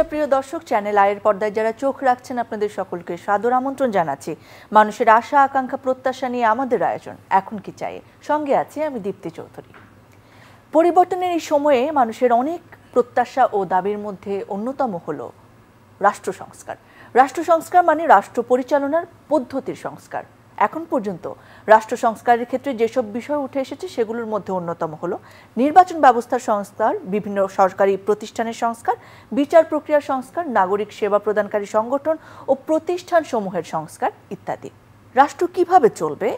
শুভেচ্ছা প্রিয় দর্শক, চ্যানেল আয়ের পর্দায় যারা চোখ রাখছেন আপনাদের সকলকে সাদর আমন্ত্রণ জানাচ্ছি। মানুষের আশা আকাঙ্ক্ষা প্রত্যাশা নিয়ে আমাদের আয়োজন এখন কি চাই, সঙ্গে আছি আমি দীপ্তি চৌধুরী। পরিবর্তনের এই সময়ে মানুষের অনেক প্রত্যাশা ও দাবির মধ্যে অন্যতম হলো রাষ্ট্র সংস্কার। রাষ্ট্র সংস্কার মানে রাষ্ট্র পরিচালনার পদ্ধতির সংস্কার। এখন পর্যন্ত রাষ্ট্র সংস্কারের ক্ষেত্রে যেসব বিষয় উঠে এসেছে সেগুলোর মধ্যে অন্যতম হলো নির্বাচন ব্যবস্থার সংস্কার, বিভিন্ন সরকারি প্রতিষ্ঠানের সংস্কার, বিচার প্রক্রিয়ার সংস্কার, নাগরিক সেবা প্রদানকারী সংগঠন ও প্রতিষ্ঠান সমূহের সংস্কার ইত্যাদি। রাষ্ট্র কিভাবে চলবে,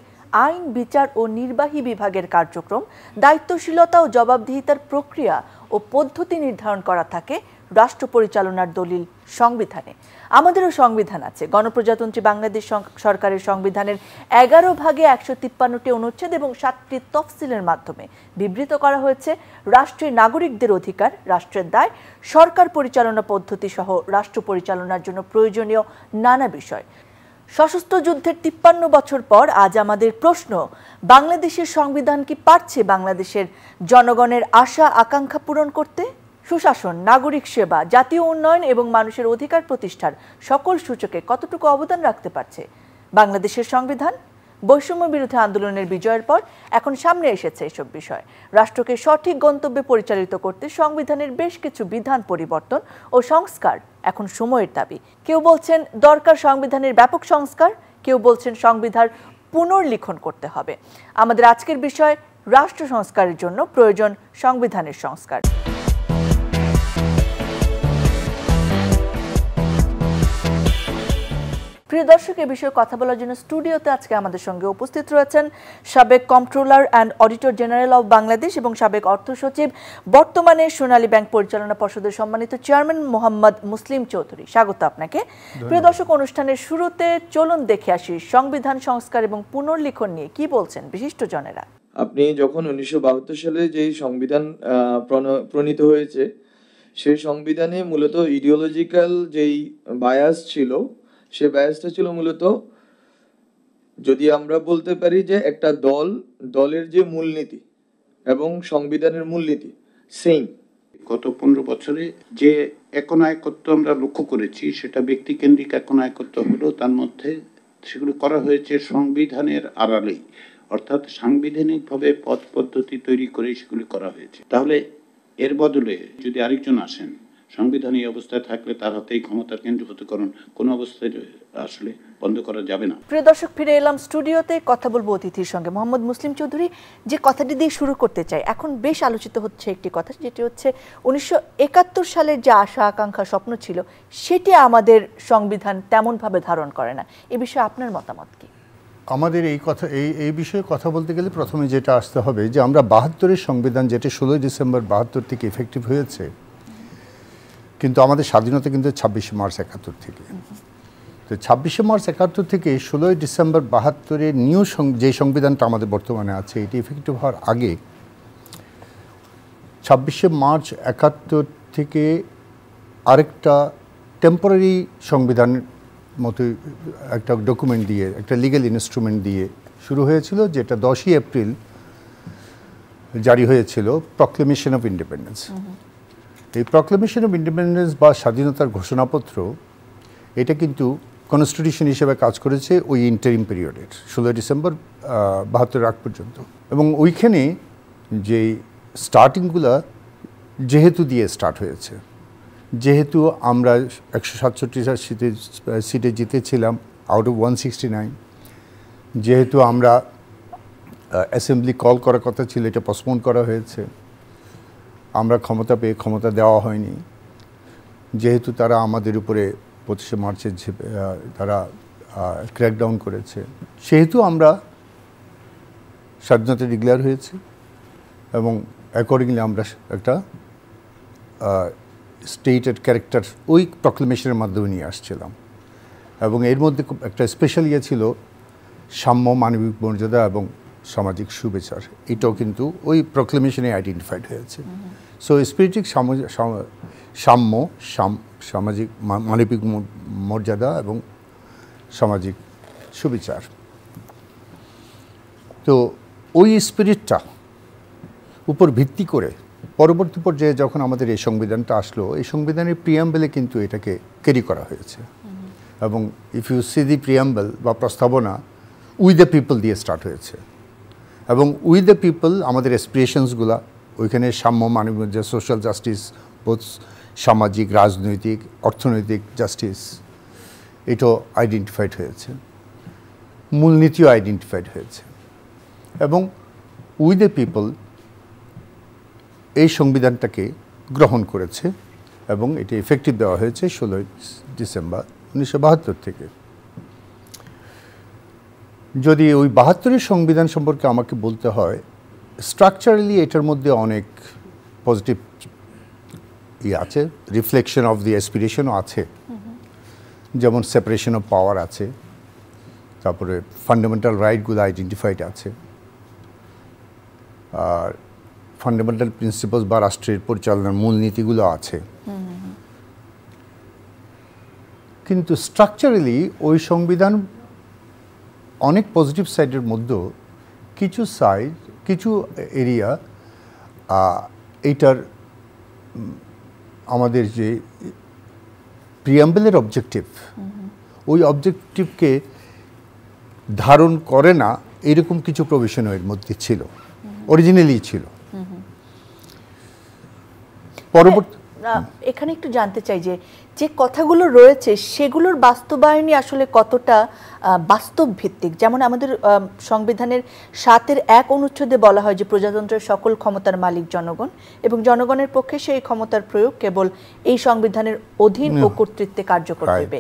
আইন, বিচার ও নির্বাহী বিভাগের কার্যক্রম, দায়িত্বশীলতা ও জবাবদিহিতার প্রক্রিয়া ও পদ্ধতি নির্ধারণ করা থাকে রাষ্ট্র পরিচালনার দলিল সংবিধানে। আমাদেরও সংবিধান আছে। গণপ্রজাতন্ত্রী বাংলাদেশ সরকারের সংবিধানের 11 ভাগে 153টি অনুচ্ছেদ এবং 7টি তফসিলের মাধ্যমে বিবৃত করা হয়েছে রাষ্ট্রের নাগরিকদের অধিকার, রাষ্ট্রের দায়, সরকার পরিচালনা পদ্ধতি সহ রাষ্ট্র পরিচালনার জন্য প্রয়োজনীয় নানা বিষয়। সশস্ত্র যুদ্ধের 53 বছর পর আজ আমাদের প্রশ্ন, বাংলাদেশের সংবিধান কি পারছে বাংলাদেশের জনগণের আশা আকাঙ্ক্ষা পূরণ করতে? সুশাসন, নাগরিক সেবা, জাতীয় উন্নয়ন এবং মানুষের অধিকার প্রতিষ্ঠার সকল সূচকে কতটুকু অবদান রাখতে পারছে বাংলাদেশের সংবিধান? বৈষম্য বিরোধী আন্দোলনের বিজয়ের পর এখন সামনে এসেছে এসব বিষয়। রাষ্ট্রকে সঠিক গন্তব্যে পরিচালিত করতে সংবিধানের বেশ কিছু বিধান পরিবর্তন ও সংস্কার এখন সময়ের দাবি। কেউ বলছেন দরকার সংবিধানের ব্যাপক সংস্কার, কেউ বলছেন সংবিধান পুনর্লিখন করতে হবে। আমাদের আজকের বিষয়, রাষ্ট্র সংস্কারের জন্য প্রয়োজন সংবিধানের সংস্কার। প্রিয় দর্শক, এ বিষয়ে কথা বলার জন্য স্টুডিওতে আজকে আমাদের সঙ্গে উপস্থিত রয়েছেন সাবেক comptroller and auditor general of Bangladesh এবং সাবেক অর্থ সচিব, বর্তমানে সোনালী ব্যাংক পরিচালনা পর্ষদের সম্মানিত চেয়ারম্যান মোহাম্মদ মুসলিম চৌধুরী। স্বাগত আপনাকে। প্রিয় দর্শক, অনুষ্ঠানের শুরুতে চলুন দেখে আসি সংবিধান সংস্কার এবং পুনর্লিখন নিয়ে কি বলছেন বিশিষ্ট জনেরা। আপনি যখন 1972 সালে যেই সংবিধান প্রণীত হয়েছে, সেই সংবিধানে মূলত ইডিওলজিক্যাল যেই বায়াস ছিল, সে বায়াসটা ছিল মূলত, যদি আমরা বলতে পারি যে একটা দলের যে মূলনীতি এবং সংবিধানের মূলনীতি সেম। গত 15 বছরে যে একনায়কত্ব আমরা লক্ষ্য করেছি, সেটা ব্যক্তিকেন্দ্রিক একনায়কত্ব হলো, তার মধ্যে সেগুলো করা হয়েছে সংবিধানের আড়ালেই, অর্থাৎ সাংবিধানিকভাবে পথ পদ্ধতি তৈরি করে সেগুলি করা হয়েছে। তাহলে এর বদলে যদি আরেকজন আসেন, সংবিধান এই অবস্থায় থাকলে তার হাতেই ক্ষমতার কেন্দ্রীভূতকরণ কোনো অবস্থায় আসলে বন্ধ করা যাবে না। প্রিয় দর্শক, ফিরে এলাম স্টুডিওতে। কথা বলবো অতিথির সঙ্গে। মোহাম্মদ মুসলিম চৌধুরী, যে কথাটি দিয়ে শুরু করতে চাই, এখন বেশ আলোচিত হচ্ছে একটি কথা, যেটি হচ্ছে 1971 সালের যে আশা আকাঙ্ক্ষা স্বপ্ন ছিল, সেটি আমাদের সংবিধান তেমনভাবে ধারণ করে না। এ বিষয়ে আপনার মতামত কি? আমাদের এই বিষয়ে কথা বলতে গেলে প্রথমে যেটা আসতে হবে যে আমরা 72-এর সংবিধান, যেটা 16 ডিসেম্বর 72 থেকে ইফেক্টিভ হয়েছে, কিন্তু আমাদের স্বাধীনতা কিন্তু 26 মার্চ 71 থেকে। তো 26 মার্চ 71 থেকে 16 ডিসেম্বর 72-এর নিউ যে সংবিধানটা আমাদের বর্তমানে আছে, এটি ইফেক্টিভ হওয়ার আগে 26 মার্চ 71 থেকে আরেকটা টেম্পোরারি সংবিধানের মতো একটা ডকুমেন্ট দিয়ে, একটা লিগ্যাল ইনস্ট্রুমেন্ট দিয়ে শুরু হয়েছিল, যেটা 10ই এপ্রিল জারি হয়েছিল, প্রক্লেমেশন অফ ইন্ডিপেন্ডেন্স। এই প্রক্লেমেশন অফ ইন্ডিপেন্ডেন্স বা স্বাধীনতার ঘোষণাপত্র, এটা কিন্তু কনস্টিটিউশন হিসেবে কাজ করেছে ওই ইন্টারিম পিরিয়ডের 16 ডিসেম্বর 72 আগ পর্যন্ত। এবং ওইখানে যে স্টার্টিংগুলো যেহেতু দিয়ে স্টার্ট হয়েছে, যেহেতু আমরা 167 সিটে জিতেছিলাম আউট অফ 169, যেহেতু আমরা অ্যাসেম্বলি কল করার কথা ছিল, এটা পোস্টপোন করা হয়েছে, আমরা ক্ষমতা পেয়ে ক্ষমতা দেওয়া হয়নি, যেহেতু তারা আমাদের উপরে 25 মার্চে তারা ক্র্যাকডাউন করেছে, সেহেতু আমরা স্বাধীনতা ডিক্লেয়ার হয়েছে এবং অ্যাকর্ডিংলি আমরা একটা স্টেটেড ক্যারেক্টার ওই প্রক্লেমেশনের মাধ্যমে নিয়ে আসছিলাম। এবং এর মধ্যে একটা স্পেশাল ছিল সাম্য, মানবিক মর্যাদা এবং সামাজিক সুবিচার। এটাও কিন্তু ওই প্রক্লেমেশনে আইডেন্টিফাইড হয়েছে। সো স্পিরিটিক সাম্য, সামাজিক মানবিক মর্যাদা এবং সামাজিক সুবিচার। তো ওই স্পিরিটটা উপর ভিত্তি করে পরবর্তী পর্যায়ে যখন আমাদের এই সংবিধানটা আসলো, এই সংবিধানের প্রিয়াম্বলে কিন্তু এটাকে ক্যারি করা হয়েছে। এবং if you see the preamble বা প্রস্তাবনা, উইথ দ্য পিপল দিয়ে স্টার্ট হয়েছে। এবং উইথ দ্য পিপল আমাদের অ্যাসপিরেশনসগুলা, ওইখানে সাম্য, মানবাধিকার, সোশ্যাল জাস্টিস, বোধ সামাজিক, রাজনৈতিক, অর্থনৈতিক জাস্টিস, এটাও আইডেন্টিফাইড হয়েছে, মূলনীতিও আইডেন্টিফাইড হয়েছে। এবং উইথ দ্য পিপল এই সংবিধানটাকে গ্রহণ করেছে এবং এটি এফেক্টিভ দেওয়া হয়েছে 16 ডিসেম্বর 1972 থেকে। যদি ওই 72-এর সংবিধান সম্পর্কে আমাকে বলতে হয়, স্ট্রাকচারালি এটার মধ্যে অনেক পজিটিভ আছে, রিফ্লেকশন অফ দি অ্যাসপিরেশনও আছে, যেমন সেপারেশন অফ পাওয়ার আছে, তারপরে ফান্ডামেন্টাল রাইটগুলো আইডেন্টিফাইড আছে, আর ফান্ডামেন্টাল প্রিন্সিপালস বা রাষ্ট্রের পরিচালনার মূলনীতিগুলো আছে। কিন্তু স্ট্রাকচারালি ওই সংবিধান অনেক পজিটিভ সাইডের মধ্যেও কিছু সাইড, কিছু এরিয়া এইটার আমাদের যে প্রিয়াম্বলের অবজেক্টিভ, ওই অবজেক্টিভকে ধারণ করে না, এরকম কিছু প্রভিশন এর মধ্যে ছিল, অরিজিনালি ছিল। পরবর্তী এখানে একটু জানতে চাই যে যে কথাগুলো রয়েছে সেগুলোর বাস্তবায়নই আসলে কতটা বাস্তব ভিত্তিক। যেমন আমাদের সংবিধানের 7-এর 1 অনুচ্ছেদে বলা হয় যে প্রজাতন্ত্রের সকল ক্ষমতার মালিক জনগণ এবং জনগণের পক্ষে সেই ক্ষমতার প্রয়োগ কেবল এই সংবিধানের অধীন ও কর্তৃত্বে কার্যকর হবে।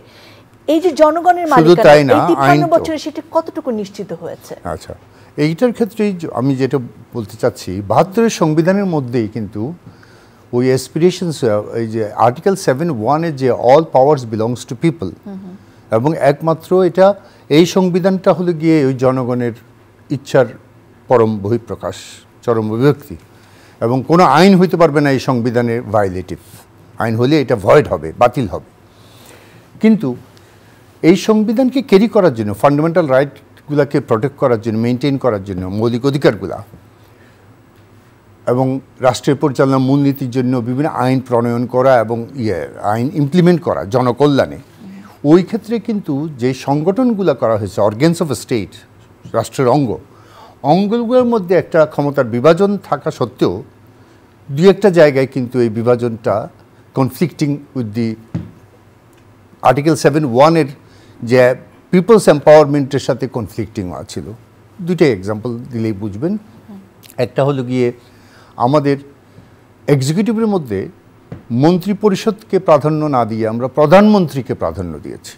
এই যে জনগণের মালিকানা, এই 53 বছরে সেটা কতটুকু নিশ্চিত হয়েছে? আচ্ছা, এইটার ক্ষেত্রেই আমি যেটা বলতে চাচ্ছি, 72-এর সংবিধানের মধ্যেই কিন্তু ওই অ্যাসপিরেশনস, এই যে আর্টিকেল 7(1)-এর যে all powers belongs to people, এবং একমাত্র এটা, এই সংবিধানটা হলো গিয়ে ওই জনগণের ইচ্ছার পরম বহিঃপ্রকাশ, চরম অভিব্যক্তি, এবং কোনো আইন হইতে পারবে না এই সংবিধানের ভায়োলেটিভ। আইন হলে এটা ভয়েড হবে, বাতিল হবে। কিন্তু এই সংবিধানকে ক্যারি করার জন্য, ফান্ডামেন্টাল রাইটগুলোকে প্রোটেক্ট করার জন্য, মেনটেন করার জন্য, মৌলিক অধিকারগুলা এবং রাষ্ট্রের পরিচালনার মূলনীতির জন্য বিভিন্ন আইন প্রণয়ন করা এবং আইন ইমপ্লিমেন্ট করা জনকল্যাণে, ওই ক্ষেত্রে কিন্তু যে সংগঠনগুলো করা হয়েছে, অর্গানস অফ স্টেট, রাষ্ট্রের অঙ্গগুলোর মধ্যে একটা ক্ষমতার বিভাজন থাকা সত্ত্বেও দুই একটা জায়গায় কিন্তু এই বিভাজনটা কনফ্লিক্টিং উইথ দি আর্টিকেল 7(1)-এর যে পিপলস এম্পাওয়ারমেন্টের সাথে কনফ্লিক্টিং ছিল। দুইটাই এক্সাম্পল দিলেই বুঝবেন। একটা হলো গিয়ে আমাদের এক্সিকিউটিভের মধ্যে মন্ত্রী পরিষদকে প্রাধান্য না দিয়ে আমরা প্রধানমন্ত্রীকে প্রাধান্য দিয়েছি।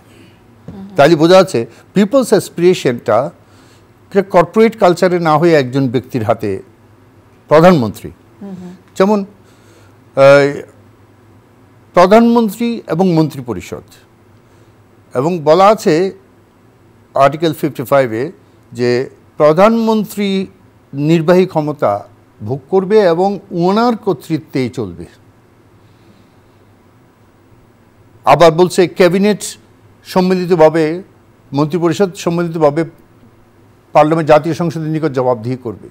তাহলে বোঝা যাচ্ছে পিপলস অ্যাসপিরেশনটা কর্পোরেট কালচারে না হয়ে একজন ব্যক্তির হাতে প্রধানমন্ত্রী। যেমন প্রধানমন্ত্রী এবং মন্ত্রী পরিষদ, এবং বলা আছে আর্টিকেল 55-এ যে প্রধানমন্ত্রী নির্বাহী ক্ষমতা ভোগ করবে এবং ওনার কর্তৃত্বেই চলবে। আবার বলছে ক্যাবিনেট সম্মিলিতভাবে, মন্ত্রিপরিষদ সম্মিলিতভাবে পার্লামেন্ট, জাতীয় সংসদের নিকট জবাবদিহি করবে।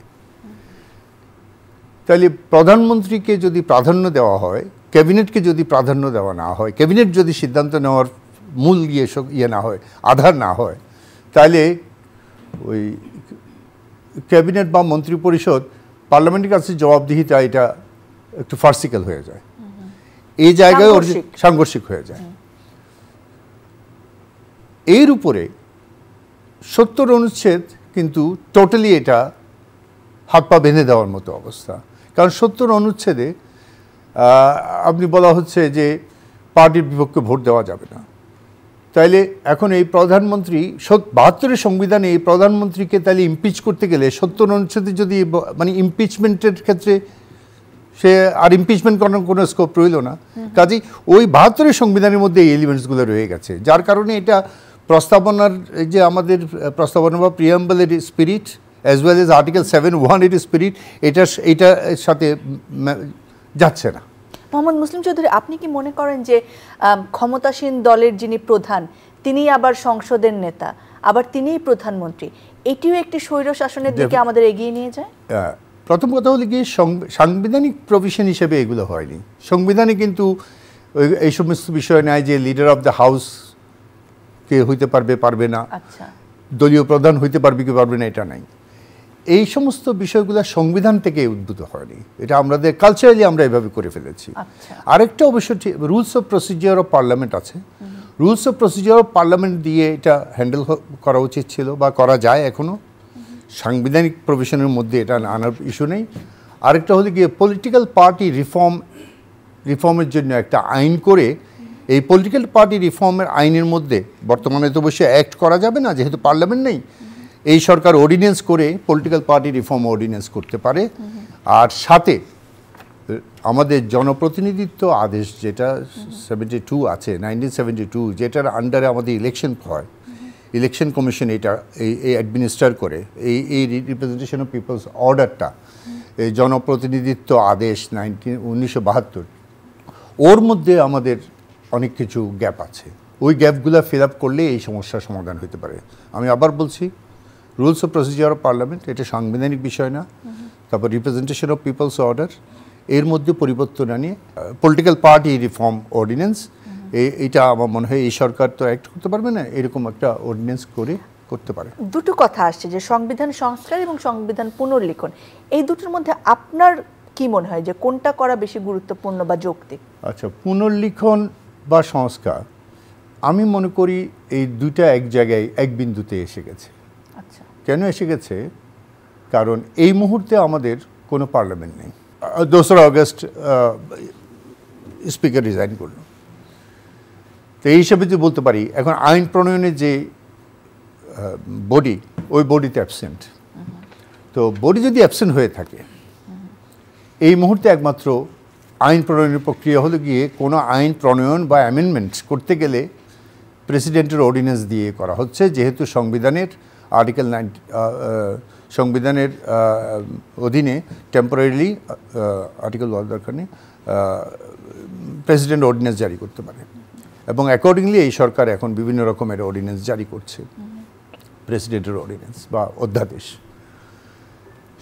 তাহলে প্রধানমন্ত্রীকে যদি প্রাধান্য দেওয়া হয়, ক্যাবিনেটকে যদি প্রাধান্য দেওয়া না হয়, ক্যাবিনেট যদি সিদ্ধান্ত নেওয়ার মূল ইয়ে না হয়, আধার না হয়, তাহলে ওই ক্যাবিনেট বা মন্ত্রী পরিষদ পার্লামেন্টের কাছে জবাবদিহিতা এটা একটু ফার্সিক্যাল হয়ে যায়, এই জায়গায় সাংঘর্ষিক হয়ে যায়। এর উপরে 70 অনুচ্ছেদ কিন্তু টোটালি এটা হাত পা বেঁধে দেওয়ার মতো অবস্থা। কারণ 70 অনুচ্ছেদে আপনি বলা হচ্ছে যে পার্টির বিপক্ষে ভোট দেওয়া যাবে না। তাইলে এখন এই প্রধানমন্ত্রী 72-এর সংবিধানে এই প্রধানমন্ত্রীকে তাহলে ইমপিচ করতে গেলে 70 অনুচ্ছেদে যদি, মানে ইমপিচমেন্টের ক্ষেত্রে সে আর ইমপিচমেন্ট করার কোনো স্কোপ রইল না। কাজেই ওই 72-এর সংবিধানের মধ্যে এই এলিমেন্টসগুলো রয়ে গেছে, যার কারণে এটা প্রস্তাবনার যে আমাদের প্রস্তাবনা বা প্রিয়াম্বলের spirit as well as article 7(1)-এর স্পিরিট, এইটার সাথে যাচ্ছে না। মোহাম্মদ মুসলিম চৌধুরী, আপনি কি মনে করেন যে ক্ষমতাসীন দলের যিনি প্রধান, তিনি আবার সংসদের নেতা, আবার তিনিই প্রধানমন্ত্রী, এটিও একটি স্বৈর শাসনের দিকে আমাদের এগিয়ে নিয়ে যায়? প্রথম কথা হলো গিয়ে সাংবিধানিক প্রভিশন হিসেবে এগুলো হয়নি। সংবিধানে কিন্তু এই সমস্ত বিষয় নাই যে লিডার অফ দ্য হাউস কে হইতে পারবে পারবে না, আচ্ছা, দলীয় প্রধান হইতে পারবে কি পারবে না, এটা নাই। এই সমস্ত বিষয়গুলো সংবিধান থেকে উদ্ভূত হয়নি, এটা আমাদের কালচারালি আমরা এভাবে করে ফেলেছি। আচ্ছা, আরেকটা অবশ্য rules of procedure of parliament আছে, rules of procedure of parliament দিয়ে এটা হ্যান্ডেল করা উচিত ছিল বা করা যায় এখনও, সাংবিধানিক প্রভিশনের মধ্যে এটা আনার ইস্যু নেই। আরেকটা হলো গিয়ে পলিটিক্যাল পার্টি রিফর্মের জন্য একটা আইন করে, এই পলিটিক্যাল পার্টি রিফর্মের আইনের মধ্যে বর্তমানে তো অবশ্যই অ্যাক্ট করা যাবে না যেহেতু পার্লামেন্ট নেই, এই সরকার অর্ডিন্যান্স করে পলিটিক্যাল পার্টি রিফর্ম অর্ডিন্যান্স করতে পারে। আর সাথে আমাদের জনপ্রতিনিধিত্ব আদেশ যেটা 72 আছে, 1972, যেটার আন্ডারে আমাদের ইলেকশন হয়, ইলেকশন কমিশন এটা এই অ্যাডমিনিস্ট্রার করে, এই রিপ্রেজেন্টেশন অফ পিপলস অর্ডারটা, এই জনপ্রতিনিধিত্ব আদেশ 1972, ওর মধ্যে আমাদের অনেক কিছু গ্যাপ আছে। ওই গ্যাপগুলো ফিল আপ করলে এই সমস্যার সমাধান হতে পারে। আমি আবার বলছি, rules of procedure of parliament এটা সাংবিধানিক বিষয় না। তারপর রিপ্রেজেন্টেশন অফ পিপলস অর্ডার, এর মধ্যে পরিবর্তন আনিয়ে পলিটিক্যাল পার্টি রিফর্ম অর্ডিন্যান্স, এইটা আমার মনে হয় এই সরকার তো অ্যাক্ট করতে পারবে না, এরকম একটা অর্ডিন্যান্স করে করতে পারে। দুটো কথা আসছে যে সংবিধান সংস্কার এবং সংবিধান পুনর্লিখন, এই দুটোর মধ্যে আপনার কি মনে হয় যে কোনটা করা বেশি গুরুত্বপূর্ণ বা যৌক্তিক? আচ্ছা, পুনর্লিখন বা সংস্কার, আমি মনে করি এই দুইটা এক জায়গায় এক বিন্দুতে এসে গেছে। আচ্ছা, কেন এসে গেছে? কারণ এই মুহূর্তে আমাদের কোনো পার্লামেন্ট নেই। 2রা আগস্ট স্পিকার রিজাইন করল, তো এই হিসাবে যদি বলতে পারি এখন আইন প্রণয়নের যে বডি, ওই বডিতে অ্যাবসেন্ট। তো বডি যদি অ্যাবসেন্ট হয়ে থাকে, এই মুহূর্তে একমাত্র আইন প্রণয়নের প্রক্রিয়া হলো গিয়ে কোনো আইন প্রণয়ন বা অ্যামেন্ডমেন্টস করতে গেলে প্রেসিডেন্টের অর্ডিন্যান্স দিয়ে করা হচ্ছে, যেহেতু সংবিধানের আর্টিকেল 9 সংবিধানের অধীনে টেম্পোরারিলি আর্টিকেল বলার দরকার নেই, প্রেসিডেন্ট অর্ডিন্যান্স জারি করতে পারে, এবং অ্যাকর্ডিংলি এই সরকার এখন বিভিন্ন রকমের অর্ডিন্যান্স জারি করছে, প্রেসিডেন্টের অর্ডিন্যান্স বা অধ্যাদেশ।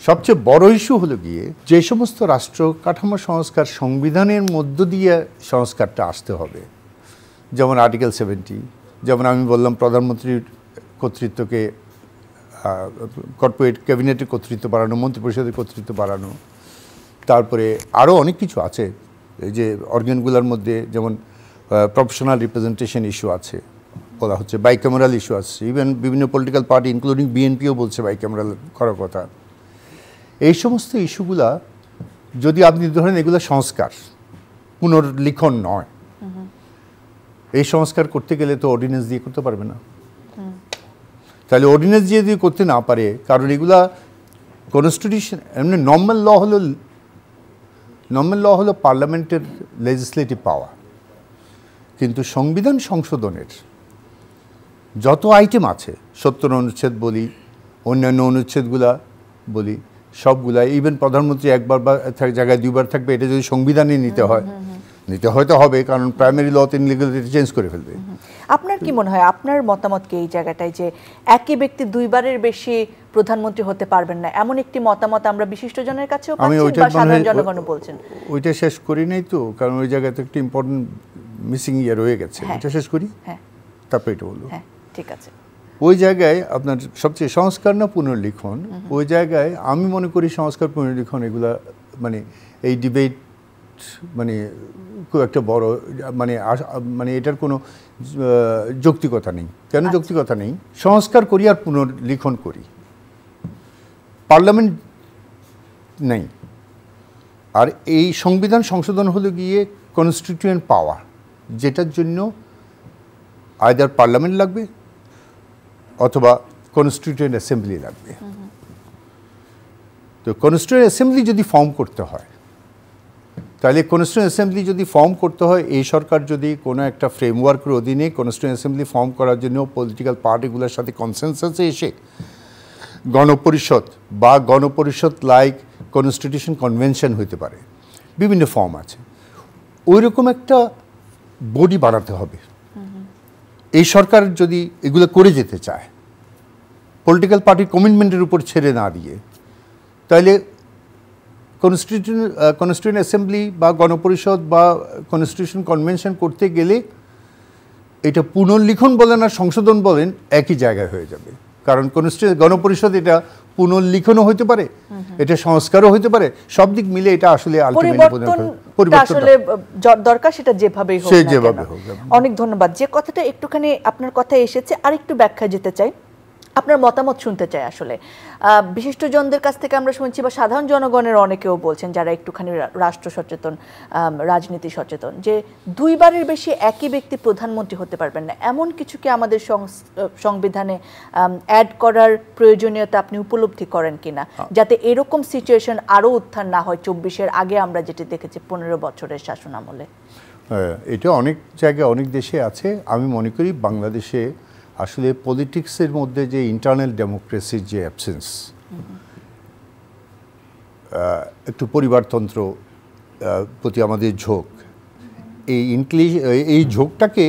সবচেয়ে বড় ইস্যু হলো গিয়ে যে সমস্ত রাষ্ট্র কাঠামো সংস্কার সংবিধানের মধ্য দিয়ে সংস্কারটা আসতে হবে, যেমন আর্টিকেল 70, যেমন আমি বললাম প্রধানমন্ত্রীর কর্তৃত্বকে কর্পোরেট ক্যাবিনেটের কর্তৃত্ব বাড়ানো, মন্ত্রিপরিষদের কর্তৃত্ব বাড়ানো, তারপরে আরও অনেক কিছু আছে। এই যে অর্গানগুলোর মধ্যে যেমন প্রফেশনাল রিপ্রেজেন্টেশন ইস্যু আছে, বলা হচ্ছে বাইক্যামেরাল ইস্যু আছে, ইভেন বিভিন্ন পলিটিক্যাল পার্টি ইনক্লুডিং বিএনপিও বলছে বাইক্যামেরাল করার কথা। এই সমস্ত ইস্যুগুলা যদি আপনি ধরেন এগুলো সংস্কার, পুনর্লিখন নয়, এই সংস্কার করতে গেলে তো অর্ডিন্যান্স দিয়ে করতে পারবে না। তাহলে অর্ডিন্যান্স দিয়ে যদি করতে না পারে, কারণ এগুলা কনস্টিটিউশন, এমনি নর্মাল ল হলো পার্লামেন্টের লেজিসলেটিভ পাওয়ার, কিন্তু সংবিধান সংশোধনের যত আইটেম আছে, 70 অনুচ্ছেদ বলি, অন্যান্য অনুচ্ছেদগুলা বলি, সবগুলা, ইভেন প্রধানমন্ত্রী একবার বা জায়গায় 2বার থাকবে, এটা যদি সংবিধানে নিতে হয়তো হবে, কারণ প্রাইমারি লতে লিগ্যালিটি চেঞ্জ করে ফেলবে। আপনার কি মনে হয়, আপনার মতামত কি এই জায়গাটায় যে একই ব্যক্তি 2বারের বেশি প্রধানমন্ত্রী হতে পারবেন না, এমন একটি মতামত আমরা বিশিষ্টজনের কাছেও পাচ্ছি বা সাধারণ জনগণও বলছেন? ওইটা শেষ করি নাই তো, কারণ ওই জায়গাতে একটা ইম্পর্টেন্ট মিসিং ইয়ে রয়ে গেছে। এটা শেষ করি, তারপর এটা বলবো। হ্যাঁ, ঠিক আছে। ওই জায়গায় আপনার সবচেয়ে সংস্কার না পুনর্লিখন, ওই জায়গায় আমি মনে করি সংস্কার পুনর্লিখন এগুলা মানে এই ডিবেট মানে খুব একটা বড় মানে এটার কোনো যৌক্তিকতা নেই। কেন যৌক্তিকতা নেই? সংস্কার করি আর পুনর্লিখন করি, পার্লামেন্ট নেই। আর এই সংবিধান সংশোধন হলো গিয়ে কনস্টিটিউয়েন্ট পাওয়ার, যেটার জন্য আইদার পার্লামেন্ট লাগবে অথবা কনস্টিটিউয়েন্ট অ্যাসেম্বলি লাগবে। তো কনস্টিটিউয়েন্ট অ্যাসেম্বলি যদি ফর্ম করতে হয়, তাহলে কনস্টিটিউয়েন্ট অ্যাসেম্বলি যদি ফর্ম করতে হয়, এই সরকার যদি কোনো একটা ফ্রেমওয়ার্কের অধীনে কনস্টিটিউয়েন্ট অ্যাসেম্বলি ফর্ম করার জন্য পলিটিক্যাল পার্টিগুলোর সাথে কনসেনসাসে এসে গণপরিষদ বা গণপরিষদ লাইক কনস্টিটিউশন কনভেনশন হতে পারে, বিভিন্ন ফর্ম আছে, ওই রকম একটা বডি বানাতে হবে। এই সরকার যদি এগুলো করে যেতে চায়, পলিটিক্যাল পার্টির কমিটমেন্টের উপর ছেড়ে না দিয়ে, তাহলে কনস্টিটিউয়েন্ট অ্যাসেম্বলি বা গণপরিষদ বা কনস্টিটিউশন কনভেনশন করতে গেলে এটা পুনর্লিখন বলেন আর সংশোধন বলেন একই জায়গায় হয়ে যাবে, কারণ গণপরিষদ এটা পুনর্লিখনও হতে পারে, এটা সংস্কারও হতে পারে, সব দিক মিলে এটা আসলে পরিবর্তন আসলে দরকার, সেটা যেভাবেই হোক না কেন। অনেক ধন্যবাদ। যে কথাটা একটুখানি আপনার কথায় এসেছে আর একটু ব্যাখ্যা যেতে চাই, আপনার মতামত শুনতে চাই। আসলে বিশিষ্টজনদের কাছ থেকে আমরা শুনছি বা সাধারণ জনগণের অনেকেও বলছেন যারা একটুখানি রাষ্ট্র সচেতন, রাজনীতি সচেতন, যে দুইবারের বেশি একই ব্যক্তি প্রধানমন্ত্রী হতে পারবেন না, এমন কিছু কি আমাদের সংবিধানে অ্যাড করার প্রয়োজনীয়তা আপনি উপলব্ধি করেন কিনা, যাতে এরকম সিচুয়েশন আরও উত্থান না হয় 24-এর আগে আমরা যেটি দেখেছি 15 বছরের শাসন আমলে? এটা অনেক জায়গায় অনেক দেশে আছে। আমি মনে করি বাংলাদেশে আসলে পলিটিক্সের মধ্যে যে ইন্টারনাল ডেমোক্রেসির যে অ্যাবসেন্স, একটু পরিবারতন্ত্র প্রতি আমাদের ঝোঁক, এই ঝোঁকটাকে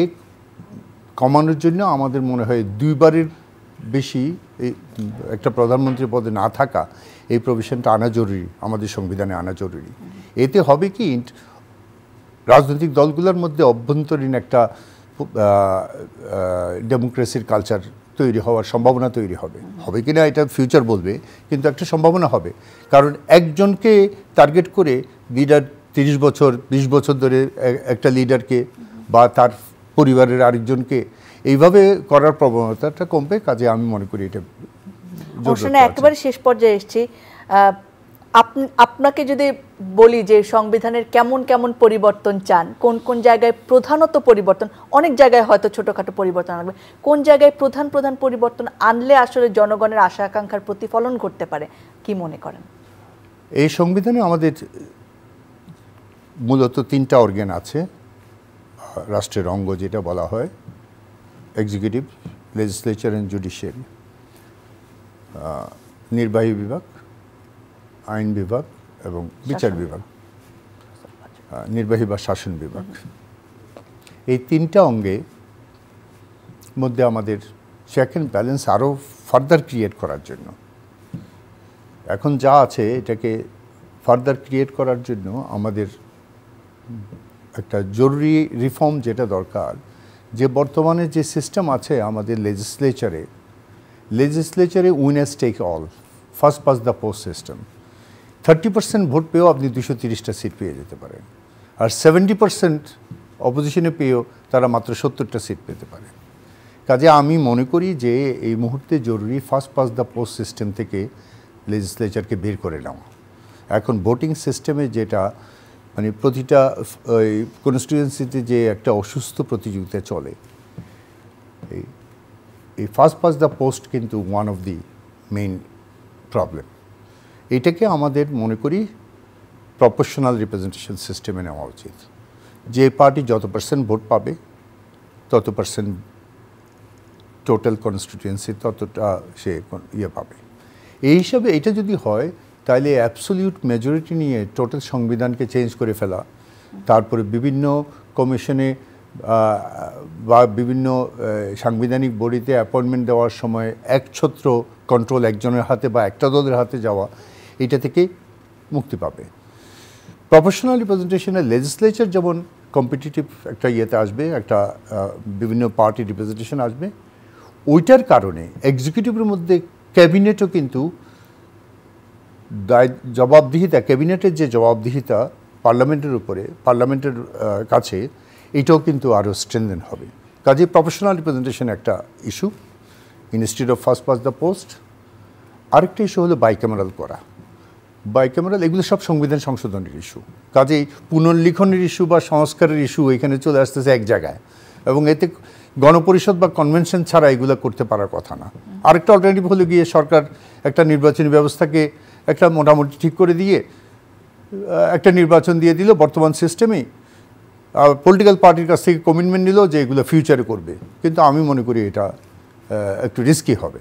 কমানোর জন্য আমাদের মনে হয় দুইবারের বেশি একটা প্রধানমন্ত্রী পদে না থাকা, এই প্রভিশনটা আনা জরুরি, আমাদের সংবিধানে আনা জরুরি। এতে হবে কি, রাজনৈতিক দলগুলোর মধ্যে অভ্যন্তরীণ একটা ডেমোক্রেসির কালচার তৈরি হওয়ার সম্ভাবনা তৈরি হবে। হবে কি না এটা ফিউচার বলবে, কিন্তু একটা সম্ভাবনা হবে। কারণ একজনকে টার্গেট করে লিডার 30 বছর 20 বছর ধরে একটা লিডারকে বা তার পরিবারের আরেকজনকে এইভাবে করার প্রবণতাটা কমবে। কাজে আমি মনে করি এটা একেবারে শেষ পর্যায়ে এসেছি। আপনাকে যদি বলি যে সংবিধানের কেমন কেমন পরিবর্তন চান, কোন কোন জায়গায় প্রধানত পরিবর্তন, অনেক জায়গায় হয়তো ছোটখাটো পরিবর্তন আনবে, কোন জায়গায় প্রধান প্রধান পরিবর্তন আনলে আসলে জনগণের আশা আকাঙ্ক্ষার প্রতিফলন করতে পারে, কি মনে করেন? এই সংবিধানে আমাদের মূলত 3টা অর্গান আছে রাষ্ট্রের অঙ্গ, যেটা বলা হয় এক্সিকিউটিভ, লেজিসলেচার অ্যান্ড জুডিশিয়ারি, নির্বাহী বিভাগ, আইন বিভাগ এবং বিচার বিভাগ, নির্বাহী বা শাসন বিভাগ। এই 3টা অঙ্গে মধ্যে আমাদের চেক অ্যান্ড ব্যালেন্স আরও ফার্দার ক্রিয়েট করার জন্য, এখন যা আছে এটাকে ফার্দার ক্রিয়েট করার জন্য আমাদের একটা জরুরি রিফর্ম যেটা দরকার, যে বর্তমানে যে সিস্টেম আছে আমাদের লেজিসলেচারে winners take all, first past the post system. 30% ভোট পেয়েও আপনি 230টা সিট পেয়ে যেতে পারেন, আর 70% অপোজিশনে পেয়েও তারা মাত্র 70টা সিট পেতে পারে। কাজে আমি মনে করি যে এই মুহূর্তে জরুরি first past the post system থেকে লেজিসলেচারকে বের করে নেওয়া। এখন ভোটিং সিস্টেমে যেটা মানে প্রতিটা কনস্টিটিউয়েন্সিতে যে একটা অসুস্থ প্রতিযোগিতা চলে, এই ফার্স্ট পাস দ্য পোস্ট কিন্তু one of the main problem. এটাকে আমাদের মনে করি প্রপোর্শনাল রিপ্রেজেন্টেশন সিস্টেমে নেওয়া উচিত। যে পার্টি যত % ভোট পাবে তত % টোটাল কনস্টিটিউয়েন্সি ততটা সে পাবে। এই হিসাবে এটা যদি হয় তাহলে অ্যাবসলিউট মেজরিটি নিয়ে টোটাল সংবিধানকে চেঞ্জ করে ফেলা, তারপরে বিভিন্ন কমিশনে বা বিভিন্ন সাংবিধানিক বডিতে অ্যাপয়েন্টমেন্ট দেওয়ার সময় একছত্র কন্ট্রোল একজনের হাতে বা একটা দলের হাতে যাওয়া, এটা থেকে মুক্তি পাবে। প্রপোর্শনাল রিপ্রেজেন্টেশনের লেজিসলেচার যেমন কম্পিটিটিভ একটা ইয়েতে আসবে, একটা বিভিন্ন পার্টি রিপ্রেজেন্টেশন আসবে, ওইটার কারণে এক্সিকিউটিভের মধ্যে ক্যাবিনেটও কিন্তু জবাবদিহিতা, ক্যাবিনেটের যে জবাবদিহিতা পার্লামেন্টের উপরে, পার্লামেন্টের কাছে, এটাও কিন্তু আরও স্ট্রেনথেন হবে। কাজে প্রফেশনাল রিপ্রেজেন্টেশন একটা issue institute of first past the post. আরেকটা ইস্যু হলো বাইক্যামেরাল করা। বাইক্যামেরাল এগুলো সব সংবিধান সংশোধনের ইস্যু, কাজেই পুনর্লিখনের ইস্যু বা সংস্কারের ইস্যু এখানে চলে আসতেছে এক জায়গায়, এবং এতে গণপরিষদ বা কনভেনশন ছাড়া এগুলো করতে পারার কথা না। আরেকটা অল্টারনেটিভ হলে গিয়ে সরকার একটা নির্বাচনী ব্যবস্থাকে একটা মোটামুটি ঠিক করে দিয়ে একটা নির্বাচন দিয়ে দিল বর্তমান সিস্টেমেই, পলিটিক্যাল পার্টির কাছ থেকে কমিটমেন্ট নিল যে এগুলো ফিউচারে করবে, কিন্তু আমি মনে করি এটা একটু রিস্কি হবে।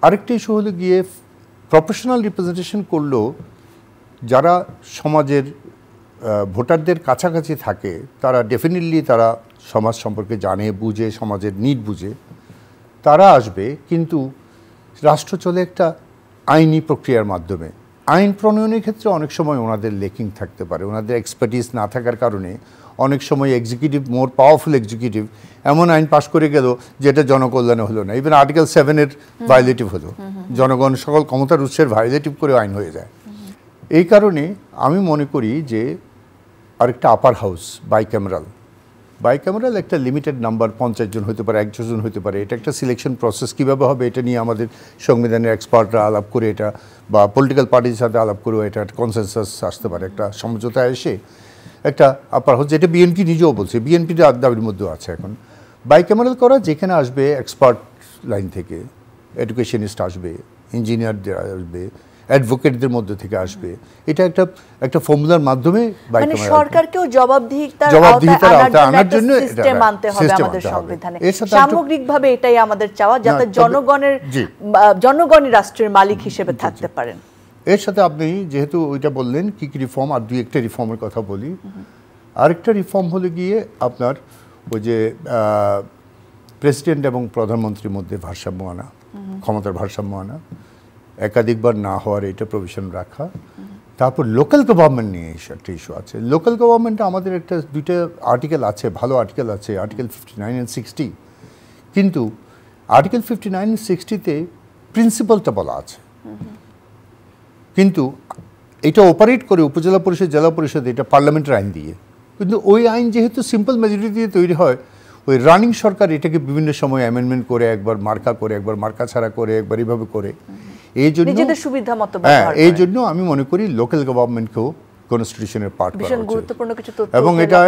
আরেকটা ইস্যু হলো গিয়ে প্রফেশনাল রিপ্রেজেন্টেশন করলেও যারা সমাজের ভোটারদের কাছাকাছি থাকে তারা ডেফিনেটলি তারা সমাজ সম্পর্কে জানে, বুঝে, সমাজের নিড বুঝে, তারা আসবে। কিন্তু রাষ্ট্র চলে একটা আইনি প্রক্রিয়ার মাধ্যমে, আইন প্রণয়নের ক্ষেত্রে অনেক সময় ওনাদের লেকিং থাকতে পারে, ওনাদের এক্সপার্টিস না থাকার কারণে অনেক সময় এক্সিকিউটিভ, মোর পাওয়ারফুল এক্সিকিউটিভ এমন আইন পাশ করে গেল যেটা জনকল্যাণে হলো না, ইভেন আর্টিকেল 7-এর ভায়োলেটিভ হলো, জনগণ সকল ক্ষমতার উৎসের ভায়োলেটিভ করে আইন হয়ে যায়। এই কারণে আমি মনে করি যে আরেকটা আপার হাউস বাইক্যামেরাল একটা লিমিটেড নাম্বার, 50 জন হতে পারে, 100 জন হতে পারে, এটা একটা সিলেকশন প্রসেস কীভাবে হবে এটা নিয়ে আমাদের সংবিধানের এক্সপার্টরা আলাপ করে এটা, বা পলিটিক্যাল পার্টির সাথে আলাপ করেও এটা কনসেনসাস আসতে পারে, একটা সমঝোতা এসে একটা আপার হাউস, যেটা বিএনপি নিজেও বলছে, বিএনপির দাবির মধ্যেও আছে এখন বাইক্যামেরাল করা, যেখানে আসবে এক্সপার্ট লাইন থেকে, এডুকেশনিস্ট আসবে, ইঞ্জিনিয়ারদের আসবে, অ্যাডভোকেটদের মধ্যে থেকে আসবে, এটা একটা ফর্মুলার মাধ্যমে মানে সরকারকেও জবাবদিহিতার আওতায় আনার জন্য সিস্টেম আনতে হবে আমাদের সংবিধানে। সামগ্রিকভাবে এটাই আমাদের চাওয়া, যাতে জনগণই রাষ্ট্রের মালিক হিসেবে থাকতে পারেন। এর সাথে আপনি যেহেতু ওইটা বললেন কি কি রিফর্ম, আর দুই একটা রিফর্মের কথা বলি। আরেকটা রিফর্ম হলে গিয়ে আপনার ওই যে প্রেসিডেন্ট এবং প্রধানমন্ত্রীর মধ্যে ভারসাম্য আনা, ক্ষমতার ভারসাম্য আনা, একাধিকবার না হওয়ার এটা প্রভিশন রাখা। তারপর লোকাল গভর্নমেন্ট নিয়ে একটা ইস্যু আছে। লোকাল গভর্নমেন্টে আমাদের একটা দুইটা আর্টিকেল আছে, ভালো আর্টিকেল আছে, আর্টিকেল 59 and 60। কিন্তু আর্টিকেল 59 and 60-তে প্রিন্সিপালটা বলা আছে, কিন্তু এটা অপারেট করে উপজেলা পরিষদ, জেলা পরিষদ, এটা পার্লামেন্টের আইন দিয়ে। কিন্তু ওই আইন যেহেতু সিম্পল মেজরিটি দিয়ে তৈরি হয়, ওই রানিং সরকার এটাকে বিভিন্ন সময় অ্যামেন্ডমেন্ট করে, একবার মার্কা করে, একবার মার্কা ছাড়া করে, একবার এইভাবে করে, এই জন্য নিজেদের সুবিধা মতো ব্যবহার করে। এই জন্য আমি মনে করি লোকাল গভর্নমেন্টকেও কনস্টিটিউশনের পার্ট করা উচিত। গুরুত্বপূর্ণ কিছু তথ্য, এবং এটা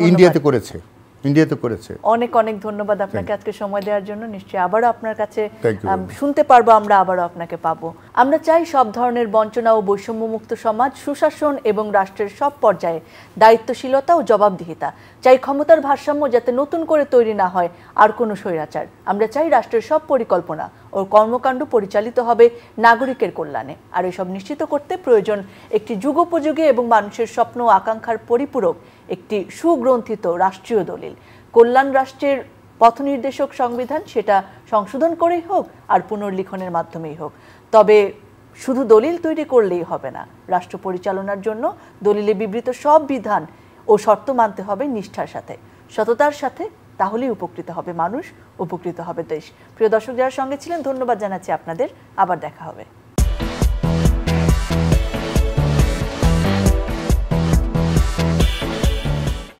ইন্ডিয়াতে করেছে। অনেক অনেক ধন্যবাদ আপনাকে আজকে সময় দেওয়ার জন্য। নিশ্চয়ই আবারও আপনার কাছে শুনতে পারবো, আমরা আবারও আপনাকে পাবো। আমরা চাই সব ধরনের বঞ্চনা ও বৈষম্যমুক্ত সমাজ, সুশাসন এবং রাষ্ট্রের সব পর্যায়ে দায়িত্বশীলতা ও জবাবদিহিতা। চাই ক্ষমতার ভারসাম্য যাতে নতুন করে তৈরি না হয় আর কোনো স্বৈরাচার। আমরা চাই রাষ্ট্রের সব পরিকল্পনা ও কর্মকাণ্ড পরিচালিত হবে নাগরিকের কল্যাণে। আর এসব নিশ্চিত করতে প্রয়োজন একটি যুগোপযোগী এবং মানুষের স্বপ্ন ও আকাঙ্ক্ষার পরিপূরক একটি সুগ্রন্থিত রাষ্ট্রীয় দলিল। কল্যাণ রাষ্ট্রের পথনির্দেশক সংবিধান, সেটা সংশোধন করেই হোক আর পুনর্লিখনের মাধ্যমেই হোক। তবে শুধু দলিল তৈরি করলেই হবে না, রাষ্ট্র পরিচালনার জন্য দলিলে বিবৃত সব বিধান ও শর্ত মানতে হবে নিষ্ঠার সাথে, সততার সাথে। তাহলেই উপকৃত হবে মানুষ, উপকৃত হবে দেশ। প্রিয় দর্শক যারা সঙ্গে ছিলেন, ধন্যবাদ জানাচ্ছি আপনাদের। আবার দেখা হবে।